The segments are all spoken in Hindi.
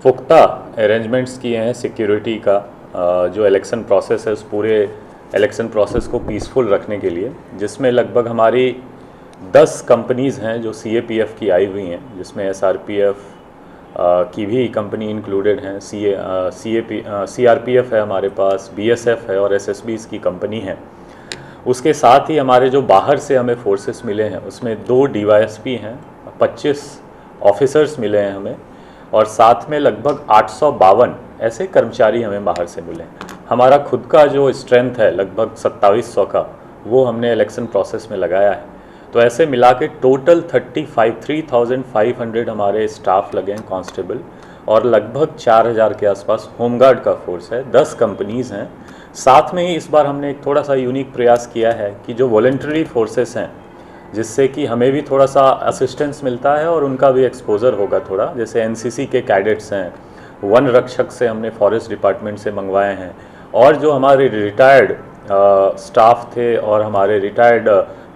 पुख्ता अरेंजमेंट्स किए हैं सिक्योरिटी का, जो इलेक्शन प्रोसेस है उस पूरे इलेक्शन प्रोसेस को पीसफुल रखने के लिए, जिसमें लगभग हमारी 10 कंपनीज़ हैं जो CAPF की आई हुई हैं, जिसमें SRPF की भी कंपनी इंक्लूडेड हैं, CRPF है हमारे पास, BSF है और SSBs की कंपनी है। उसके साथ ही हमारे जो बाहर से हमें फोर्सेस मिले हैं उसमें 2 DYSP हैं, 25 ऑफिसर्स मिले हैं हमें, और साथ में लगभग 852 ऐसे कर्मचारी हमें बाहर से मिले हैं। हमारा खुद का जो स्ट्रेंथ है लगभग 2700 का, वो हमने इलेक्शन प्रोसेस में लगाया है। तो ऐसे मिला के टोटल 35500 हमारे स्टाफ लगे हैं कांस्टेबल, और लगभग 4000 के आसपास होमगार्ड का फोर्स है। 10 कंपनीज़ हैं। साथ में ही इस बार हमने एक थोड़ा सा यूनिक प्रयास किया है कि जो वॉलंटरी फोर्सेस हैं, जिससे कि हमें भी थोड़ा सा असिस्टेंस मिलता है और उनका भी एक्सपोजर होगा थोड़ा, जैसे NCC के कैडेट्स हैं, वन रक्षक से हमने फॉरेस्ट डिपार्टमेंट से मंगवाए हैं, और जो हमारे रिटायर्ड स्टाफ थे और हमारे रिटायर्ड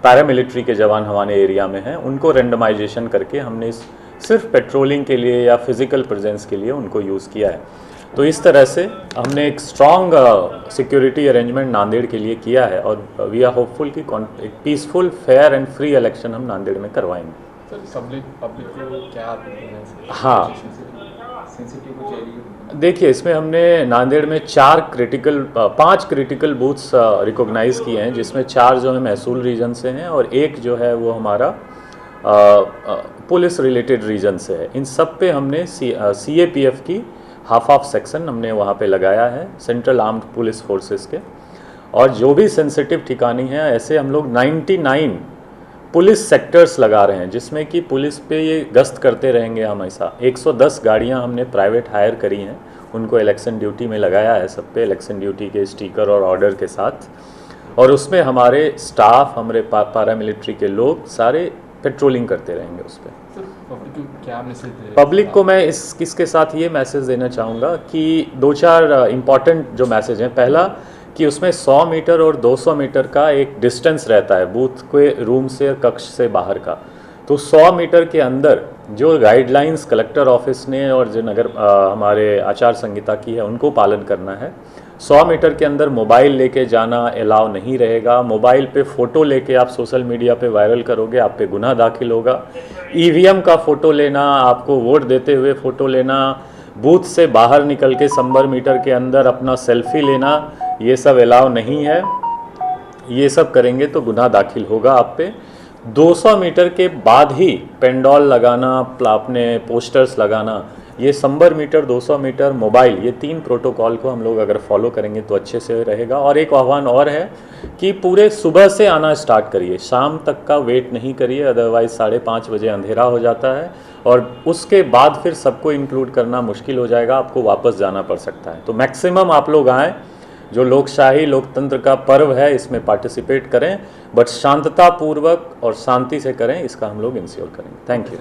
पैरामिलिट्री के जवान हमारे एरिया में हैं, उनको रेंडमाइजेशन करके हमने सिर्फ पेट्रोलिंग के लिए या फिज़िकल प्रेजेंस के लिए उनको यूज़ किया है। तो इस तरह से हमने एक स्ट्रॉन्ग सिक्योरिटी अरेंजमेंट नांदेड़ के लिए किया है, और वी आर होपफुल कि एक peaceful, fair and free election हम नांदेड़ में करवाएंगे। सर, पब्लिक को क्या हाँ, देखिए, इसमें हमने नांदेड़ में 5 क्रिटिकल बूथ्स रिकॉग्नाइज़ किए हैं, जिसमें 4 जो है महसूल रीजन से हैं और 1 जो है वो हमारा पुलिस रिलेटेड रीजन से है। इन सब पे हमने CAPF की हाफ सेक्शन हमने वहाँ पे लगाया है, सेंट्रल आर्म्ड पुलिस फोर्सेस के, और जो भी सेंसिटिव ठिकाने हैं ऐसे हम लोग 99 पुलिस सेक्टर्स लगा रहे हैं, जिसमें कि पुलिस पे ये गश्त करते रहेंगे हमेशा। 110 गाड़ियाँ हमने प्राइवेट हायर करी हैं, उनको इलेक्शन ड्यूटी में लगाया है, सब पे इलेक्शन ड्यूटी के स्टिकर और ऑर्डर के साथ, और उसमें हमारे स्टाफ, हमारे पैरामिलिट्री के लोग सारे पेट्रोलिंग करते रहेंगे उस पर। पब्लिक को मैं इसके साथ ये मैसेज देना चाहूँगा कि 2-4 इम्पॉर्टेंट जो मैसेज हैं। पहला कि उसमें 100 मीटर और 200 मीटर का एक डिस्टेंस रहता है बूथ के रूम से, कक्ष से बाहर का। तो 100 मीटर के अंदर जो गाइडलाइंस कलेक्टर ऑफिस ने और जो हमारे आचार संहिता की है उनको पालन करना है। 100 मीटर के अंदर मोबाइल लेके जाना अलाउ नहीं रहेगा। मोबाइल पे फ़ोटो लेके आप सोशल मीडिया पे वायरल करोगे, आप पे गुनाह दाखिल होगा। EVM का फ़ोटो लेना, आपको वोट देते हुए फ़ोटो लेना, बूथ से बाहर निकल के 100 मीटर के अंदर अपना सेल्फी लेना, ये सब अलाउ नहीं है। ये सब करेंगे तो गुनाह दाखिल होगा आप पे। 200 मीटर के बाद ही पेंडॉल लगाना, अपने पोस्टर्स लगाना, ये 100 मीटर, 200 मीटर, मोबाइल, ये 3 प्रोटोकॉल को हम लोग अगर फॉलो करेंगे तो अच्छे से रहेगा। और एक आह्वान और है कि पूरे सुबह से आना स्टार्ट करिए, शाम तक का वेट नहीं करिए, अदरवाइज़ 5:30 बजे अंधेरा हो जाता है और उसके बाद फिर सबको इंक्लूड करना मुश्किल हो जाएगा, आपको वापस जाना पड़ सकता है। तो मैक्सिमम आप लोग आएँ, जो लोकशाही लोकतंत्र का पर्व है इसमें पार्टिसिपेट करें, बट शांततापूर्वक और शांति से करें, इसका हम लोग इंश्योर करेंगे। Thank you.